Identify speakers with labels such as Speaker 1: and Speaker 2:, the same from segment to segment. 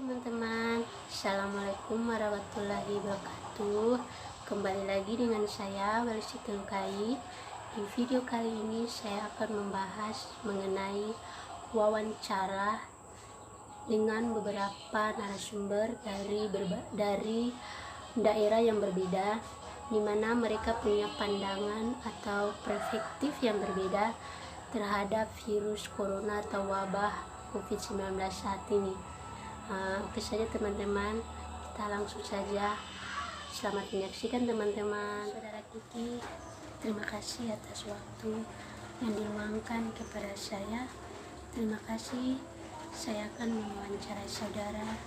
Speaker 1: teman-teman, Assalamualaikum warahmatullahi wabarakatuh. Kembali lagi dengan saya Weli Sitengkai. Di video kali ini saya akan membahas mengenai wawancara dengan beberapa narasumber dari daerah yang berbeda, di mana mereka punya pandangan atau perspektif yang berbeda terhadap virus corona atau wabah COVID-19 saat ini. Oke saja teman-teman, kita langsung saja. Selamat menyaksikan teman-teman. Saudara Kiki, terima kasih atas waktu yang diluangkan kepada saya. Terima kasih. Saya akan mewawancarai saudara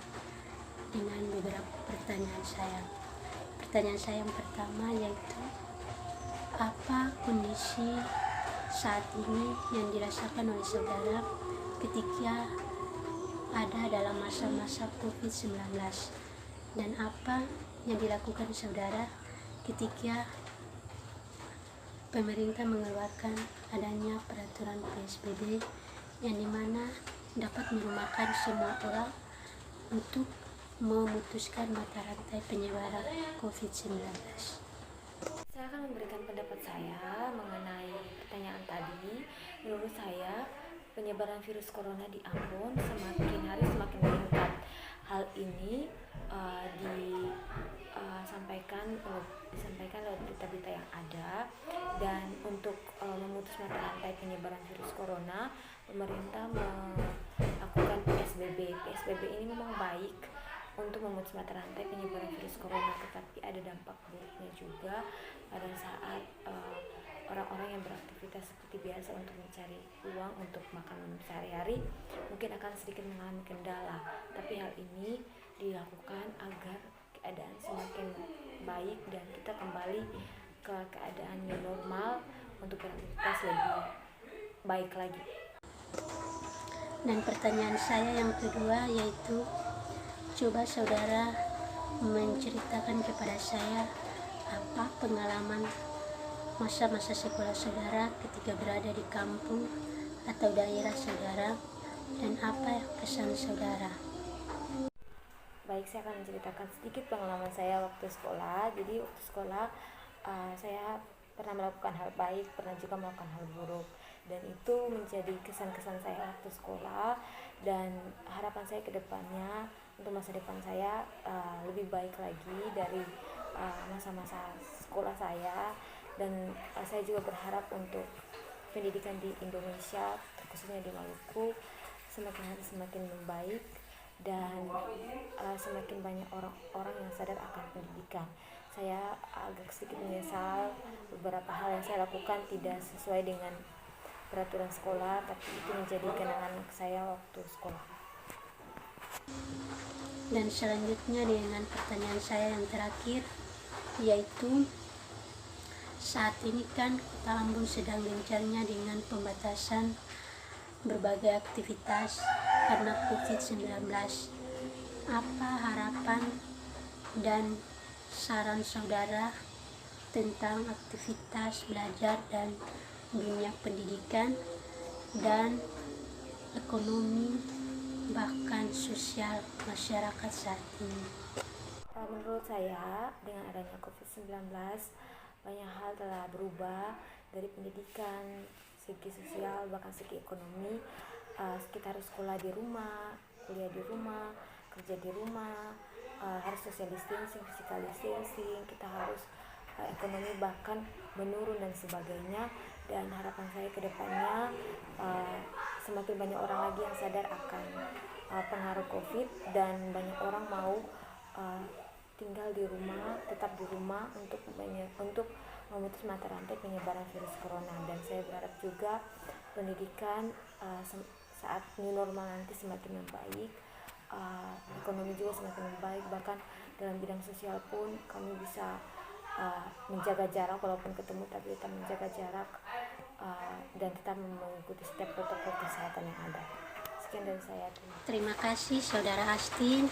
Speaker 1: dengan beberapa pertanyaan saya. Pertanyaan saya yang pertama yaitu, apa kondisi saat ini yang dirasakan oleh saudara ketika ada dalam masa-masa COVID-19, dan apa yang dilakukan saudara ketika pemerintah mengeluarkan adanya peraturan PSBB yang dimana dapat merumahkan semua orang untuk memutuskan mata rantai penyebaran COVID-19.
Speaker 2: Saya akan memberikan pendapat saya mengenai pertanyaan tadi. Menurut saya, penyebaran virus corona di Ambon semakin hari semakin meningkat. Hal ini disampaikan lewat berita-berita yang ada, dan untuk memutus mata rantai penyebaran virus corona, pemerintah melakukan PSBB. PSBB ini memang baik untuk memutus mata rantai penyebaran virus corona, tetapi ada dampak buruknya juga pada saat orang-orang yang beraktivitas seperti biasa untuk mencari uang untuk makan minum sehari-hari mungkin akan sedikit mengalami kendala. Tapi hal ini dilakukan agar keadaan semakin baik dan kita kembali ke keadaan yang normal untuk beraktivitas lebih baik lagi.
Speaker 1: Dan pertanyaan saya yang kedua yaitu, coba saudara menceritakan kepada saya apa pengalaman masa-masa sekolah saudara ketika berada di kampung atau daerah saudara, dan apa kesan saudara.
Speaker 2: Baik, saya akan menceritakan sedikit pengalaman saya waktu sekolah. Jadi waktu sekolah saya pernah melakukan hal baik, pernah juga melakukan hal buruk, dan itu menjadi kesan-kesan saya waktu sekolah, dan harapan saya ke depannya untuk masa depan saya lebih baik lagi dari masa-masa sekolah saya. Dan saya juga berharap untuk pendidikan di Indonesia, khususnya di Maluku, semakin hari semakin membaik, dan semakin banyak orang-orang yang sadar akan pendidikan. Saya agak sedikit menyesal beberapa hal yang saya lakukan tidak sesuai dengan peraturan sekolah, tapi itu menjadi kenangan saya waktu sekolah.
Speaker 1: Dan selanjutnya dengan pertanyaan saya yang terakhir, yaitu saat ini kan Kota Ambon sedang gencarnya dengan pembatasan berbagai aktivitas karena COVID-19. Apa harapan dan saran saudara tentang aktivitas belajar dan dunia pendidikan dan ekonomi bahkan sosial masyarakat saat ini?
Speaker 2: Menurut saya, dengan adanya COVID-19, banyak hal telah berubah dari pendidikan, segi sosial, bahkan segi ekonomi. Kita harus sekolah di rumah, kuliah di rumah, kerja di rumah, harus social distancing, physical distancing, kita harus ekonomi bahkan menurun dan sebagainya. Dan harapan saya ke depannya semakin banyak orang lagi yang sadar akan pengaruh COVID, dan banyak orang mau tinggal di rumah, tetap di rumah untuk memutus mata rantai penyebaran virus corona. Dan saya berharap juga pendidikan saat new normal nanti semakin membaik, ekonomi juga semakin membaik, bahkan dalam bidang sosial pun kami bisa menjaga jarak, walaupun ketemu tapi tetap menjaga jarak, dan tetap mengikuti setiap protokol kesehatan yang ada. Sekian dari saya.
Speaker 1: Terima kasih Saudara Astin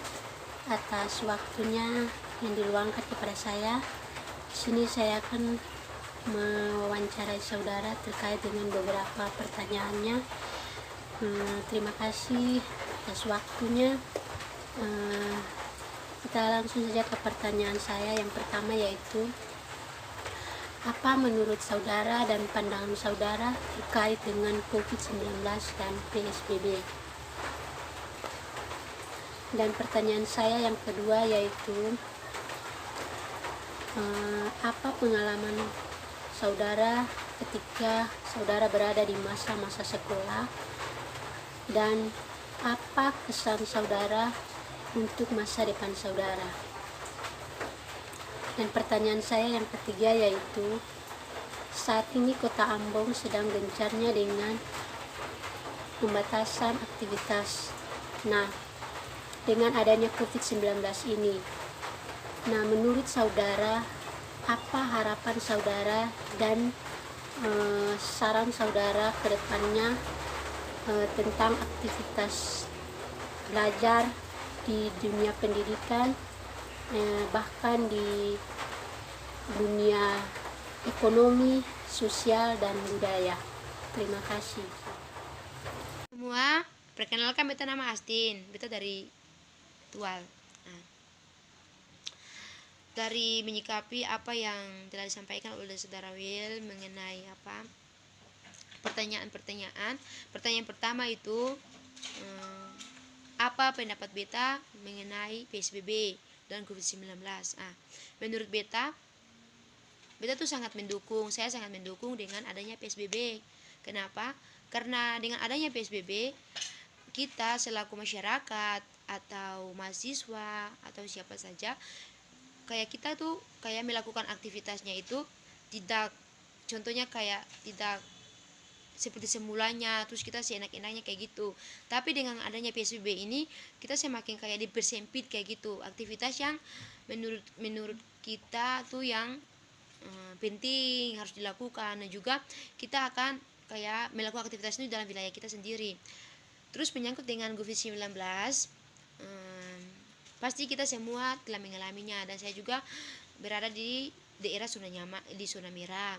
Speaker 1: atas waktunya yang diluangkan kepada saya. Di sini saya akan mewawancarai saudara terkait dengan beberapa pertanyaannya. Terima kasih atas waktunya. Eh, kita langsung saja ke pertanyaan saya yang pertama, yaitu apa menurut saudara dan pandangan saudara terkait dengan COVID-19 dan PSBB? Dan pertanyaan saya yang kedua yaitu apa pengalaman saudara ketika saudara berada di masa-masa sekolah, dan apa kesan saudara untuk masa depan saudara? Dan pertanyaan saya yang ketiga yaitu saat ini Kota Ambon sedang gencarnya dengan pembatasan aktivitas. Nah, dengan adanya COVID-19 ini, nah menurut saudara apa harapan saudara dan saran saudara ke depannya tentang aktivitas belajar di dunia pendidikan, bahkan di dunia ekonomi, sosial, dan budaya. Terima kasih.
Speaker 3: Semua, perkenalkan beta nama Astin, beta dari Tual. Nah, dari menyikapi apa yang telah disampaikan oleh saudara Will mengenai pertanyaan-pertanyaan. Pertanyaan pertama itu apa pendapat beta mengenai PSBB dan COVID-19? Menurut beta tuh sangat mendukung. Saya sangat mendukung dengan adanya PSBB. Kenapa? Karena dengan adanya PSBB, kita selaku masyarakat atau mahasiswa atau siapa saja, kayak kita tuh kayak melakukan aktivitasnya itu tidak, contohnya kayak tidak seperti semulanya, terus kita seenak-enaknya kayak gitu. Tapi dengan adanya PSBB ini, kita semakin kayak dipersempit kayak gitu. Aktivitas yang menurut kita tuh yang penting harus dilakukan, dan juga kita akan kayak melakukan aktivitas ini dalam wilayah kita sendiri. Terus menyangkut dengan COVID-19, pasti kita semua telah mengalaminya, dan saya juga berada di daerah zona merah.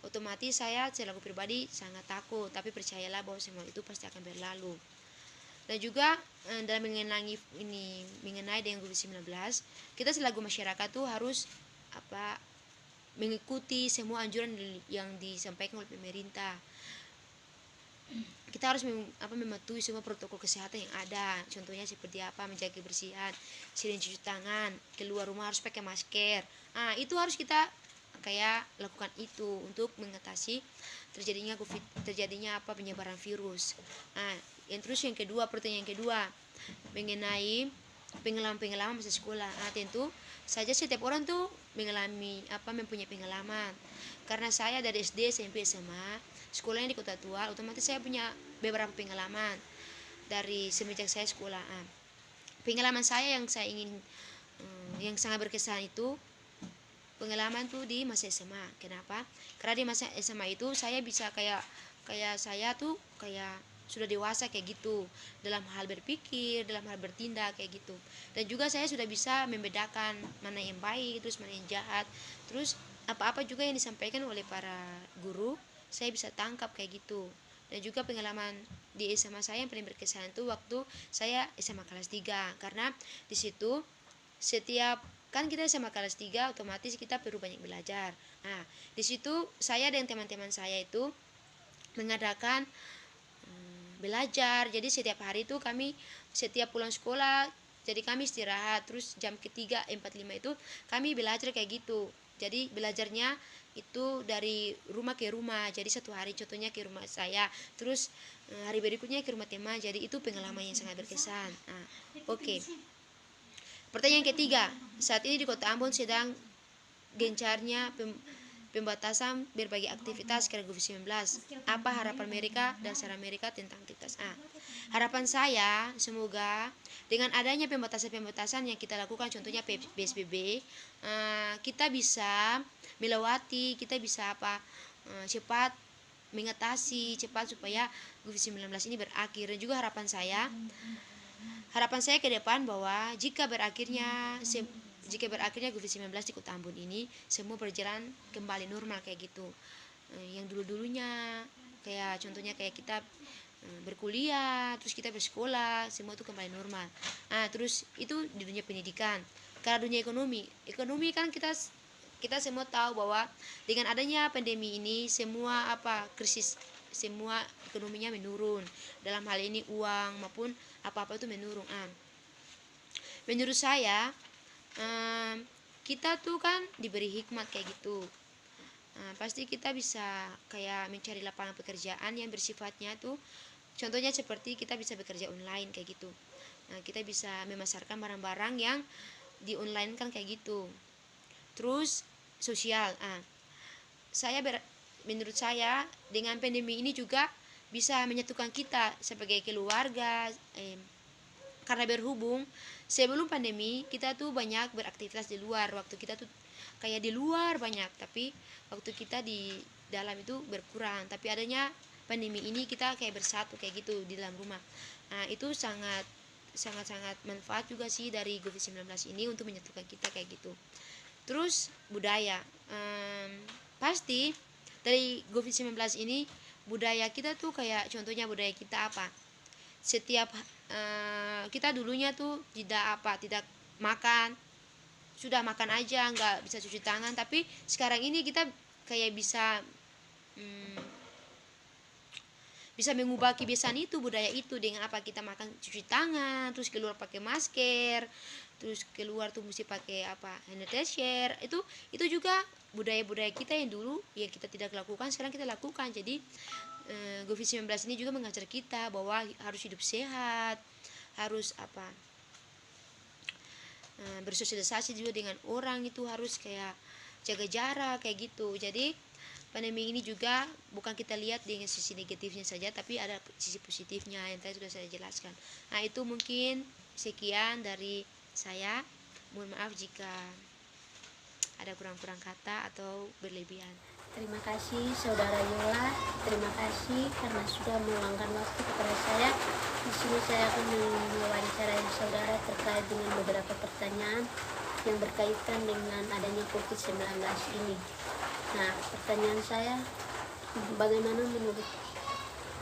Speaker 3: Otomatis saya selaku pribadi sangat takut, tapi percayalah bahwa semua itu pasti akan berlalu. Dan juga dalam mengenai dengan COVID-19, kita selaku masyarakat tuh harus mengikuti semua anjuran yang disampaikan oleh pemerintah. Kita harus mematuhi semua protokol kesehatan yang ada. Contohnya seperti menjaga kebersihan, sering cuci tangan, keluar rumah harus pakai masker. Itu harus kita kayak lakukan itu untuk mengatasi terjadinya penyebaran virus. Yang kedua, pertanyaan yang kedua mengenai pengalaman masa sekolah. Tentu saja setiap orang tuh mempunyai pengalaman. Karena saya dari SD, SMP, SMA sekolahnya di Kota Tua, otomatis saya punya beberapa pengalaman dari semenjak saya sekolah. Pengalaman saya yang saya ingin yang sangat berkesan itu pengalaman tuh di masa SMA. Kenapa? Karena di masa SMA itu saya bisa kayak saya tuh kayak sudah dewasa kayak gitu dalam hal berpikir, dalam hal bertindak kayak gitu. Dan juga saya sudah bisa membedakan mana yang baik, terus mana yang jahat. Terus apa-apa juga yang disampaikan oleh para guru, saya bisa tangkap kayak gitu. Dan juga pengalaman di SMA saya yang paling berkesan itu waktu saya SMA kelas 3, karena di situ setiap kan kita SMA kelas 3 otomatis kita perlu banyak belajar. Di situ saya dan teman-teman saya itu mengadakan belajar. Jadi setiap hari itu kami setiap pulang sekolah, jadi kami istirahat, terus jam ketiga 45 itu kami belajar kayak gitu. Jadi belajarnya itu dari rumah ke rumah. Jadi satu hari contohnya ke rumah saya, terus hari berikutnya ke rumah teman. Jadi itu pengalaman yang sangat berkesan. Oke. Pertanyaan ketiga, saat ini di Kota Ambon sedang gencarnya pembatasan berbagai aktivitas karena COVID-19. Apa harapan mereka dan saran mereka tentang aktivitas? Harapan saya semoga dengan adanya pembatasan-pembatasan yang kita lakukan, contohnya PSBB, kita bisa melewati, kita bisa cepat mengatasi cepat supaya COVID-19 ini berakhir. Dan juga harapan saya ke depan bahwa jika berakhirnya COVID-19 di Kota Ambon ini, semua berjalan kembali normal kayak gitu. Yang dulunya kayak contohnya kayak kita berkuliah, terus kita bersekolah, semua itu kembali normal. Terus itu di dunia pendidikan. Karena dunia ekonomi kan kita semua tahu bahwa dengan adanya pandemi ini semua krisis, semua ekonominya menurun. Dalam hal ini uang maupun apa-apa itu menurun. Menurut saya kita tuh kan diberi hikmat kayak gitu. Pasti kita bisa kayak mencari lapangan pekerjaan yang bersifatnya tuh, contohnya seperti kita bisa bekerja online kayak gitu. Kita bisa memasarkan barang-barang yang di online kan kayak gitu. Terus sosial. Menurut saya dengan pandemi ini juga bisa menyatukan kita sebagai keluarga, karena berhubung sebelum pandemi kita tuh banyak beraktivitas di luar, waktu kita tuh kayak di luar banyak, tapi waktu kita di dalam itu berkurang. Tapi adanya pandemi ini kita kayak bersatu kayak gitu di dalam rumah. Itu sangat manfaat juga sih dari COVID-19 ini untuk menyatukan kita kayak gitu. Terus budaya, pasti dari COVID-19 ini budaya kita tuh kayak contohnya budaya kita apa, setiap kita dulunya tuh tidak makan, sudah makan aja nggak bisa cuci tangan, tapi sekarang ini kita kayak bisa mengubah kebiasaan itu, budaya itu, dengan kita makan cuci tangan, terus keluar pakai masker, terus keluar tuh mesti pakai hand sanitizer. Itu juga budaya-budaya kita yang dulu yang kita tidak lakukan, sekarang kita lakukan. Jadi COVID-19 ini juga mengajar kita bahwa harus hidup sehat, harus bersosialisasi juga dengan orang, itu harus kayak jaga jarak kayak gitu. Jadi pandemi ini juga bukan kita lihat dengan sisi negatifnya saja, tapi ada sisi positifnya yang tadi sudah saya jelaskan. Itu mungkin sekian dari saya. Mohon maaf jika ada kurang-kurang kata atau berlebihan.
Speaker 1: Terima kasih Saudara Yola, terima kasih karena sudah meluangkan waktu kepada saya. Di sini saya akan mewawancarai saudara terkait dengan beberapa pertanyaan yang berkaitan dengan adanya COVID-19 ini. Nah, pertanyaan saya, bagaimana menurut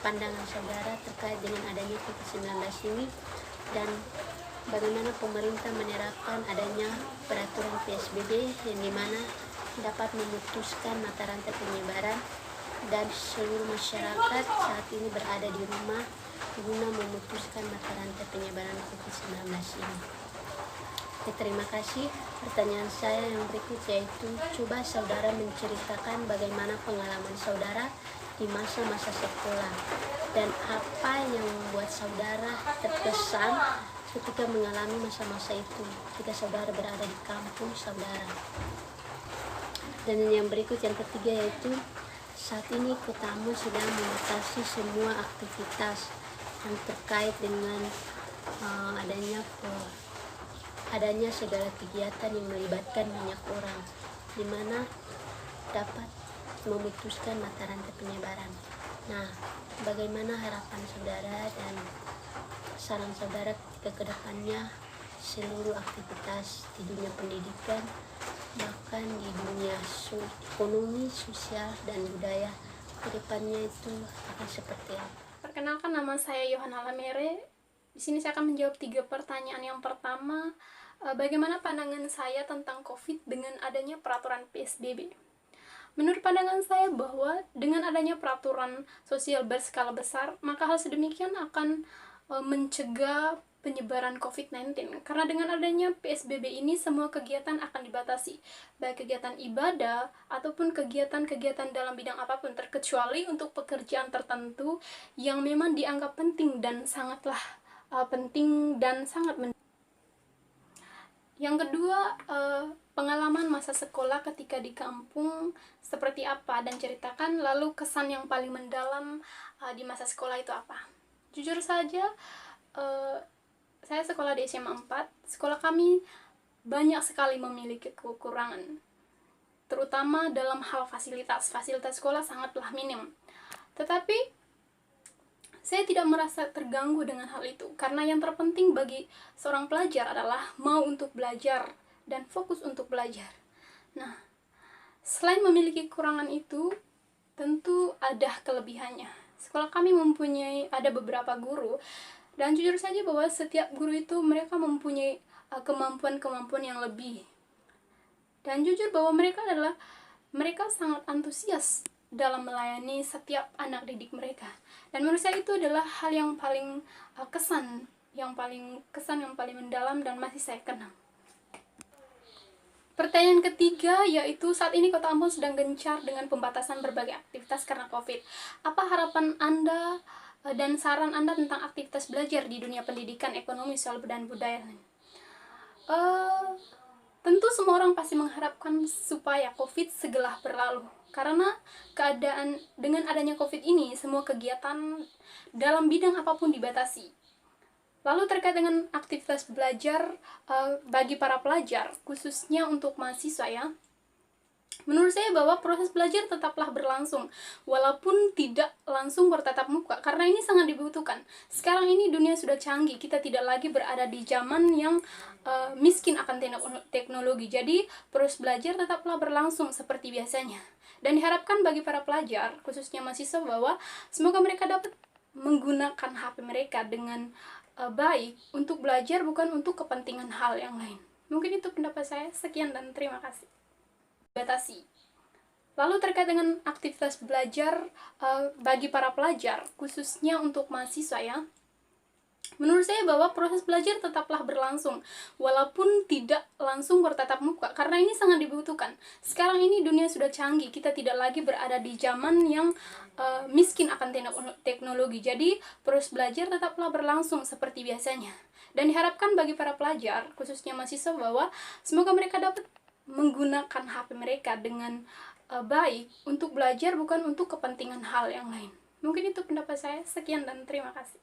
Speaker 1: pandangan saudara terkait dengan adanya COVID-19 ini, dan bagaimana pemerintah menerapkan adanya peraturan PSBB yang dimana dapat memutuskan mata rantai penyebaran dan seluruh masyarakat saat ini berada di rumah guna memutuskan mata rantai penyebaran COVID-19 ini. Terima kasih. Pertanyaan saya yang berikut yaitu, coba saudara menceritakan bagaimana pengalaman saudara di masa-masa sekolah dan apa yang membuat saudara terkesan ketika mengalami masa-masa itu ketika saudara berada di kampung saudara. Dan yang berikut yang ketiga yaitu, saat ini kotamu sedang membatasi semua aktivitas yang terkait dengan adanya segala kegiatan yang melibatkan banyak orang, di mana dapat memutuskan mata rantai penyebaran. Nah, bagaimana harapan saudara dan saran saudara ketika kedepannya seluruh aktivitas di dunia pendidikan, bahkan di dunia ekonomi, sosial, dan budaya kedepannya itu akan seperti apa?
Speaker 4: Perkenalkan, nama saya Yohana Lamere. Di sini saya akan menjawab 3 pertanyaan. Yang pertama, bagaimana pandangan saya tentang COVID dengan adanya peraturan PSBB? Menurut pandangan saya bahwa dengan adanya peraturan sosial berskala besar, maka hal sedemikian akan mencegah penyebaran COVID-19. Karena dengan adanya PSBB ini, semua kegiatan akan dibatasi, baik kegiatan ibadah ataupun kegiatan-kegiatan dalam bidang apapun, terkecuali untuk pekerjaan tertentu yang memang dianggap penting dan sangatlah Yang kedua, pengalaman masa sekolah ketika di kampung seperti apa, dan ceritakan lalu kesan yang paling mendalam di masa sekolah itu apa. Jujur saja, saya sekolah di SMA 4. Sekolah kami banyak sekali memiliki kekurangan, terutama dalam hal fasilitas. Fasilitas sekolah sangatlah minim. Tetapi saya tidak merasa terganggu dengan hal itu, karena yang terpenting bagi seorang pelajar adalah mau untuk belajar dan fokus untuk belajar. Nah, selain memiliki kekurangan itu, tentu ada kelebihannya. sekolah kami ada beberapa guru, dan jujur saja bahwa setiap guru itu mereka mempunyai kemampuan-kemampuan yang lebih. Dan jujur bahwa mereka sangat antusias dalam melayani setiap anak didik mereka. Dan menurut saya itu adalah hal yang paling yang paling mendalam dan masih saya kenang. Pertanyaan ketiga yaitu, saat ini Kota Ambon sedang gencar dengan pembatasan berbagai aktivitas karena COVID. Apa harapan Anda dan saran Anda tentang aktivitas belajar di dunia pendidikan, ekonomi, sosial, dan budaya? Tentu semua orang pasti mengharapkan supaya COVID segera berlalu. Karena dengan adanya COVID ini, semua kegiatan dalam bidang apapun dibatasi. Lalu terkait dengan aktivitas belajar bagi para pelajar, khususnya untuk mahasiswa ya, menurut saya bahwa proses belajar tetaplah berlangsung, walaupun tidak langsung bertatap muka, karena ini sangat dibutuhkan. Sekarang ini dunia sudah canggih, kita tidak lagi berada di zaman yang miskin akan teknologi, jadi proses belajar tetaplah berlangsung seperti biasanya. Dan diharapkan bagi para pelajar, khususnya mahasiswa, bahwa semoga mereka dapat menggunakan HP mereka dengan baik untuk belajar, bukan untuk kepentingan hal yang lain. Mungkin itu pendapat saya. Sekian dan terima kasih. Batasi. Lalu terkait dengan aktivitas belajar bagi para pelajar, khususnya untuk mahasiswa ya, menurut saya bahwa proses belajar tetaplah berlangsung, walaupun tidak langsung bertatap muka, karena ini sangat dibutuhkan. Sekarang ini dunia sudah canggih, kita tidak lagi berada di zaman yang miskin akan teknologi, jadi proses belajar tetaplah berlangsung seperti biasanya. Dan diharapkan bagi para pelajar, khususnya mahasiswa, bahwa semoga mereka dapat menggunakan HP mereka dengan baik untuk belajar, bukan untuk kepentingan hal yang lain. Mungkin itu pendapat saya. Sekian dan terima kasih.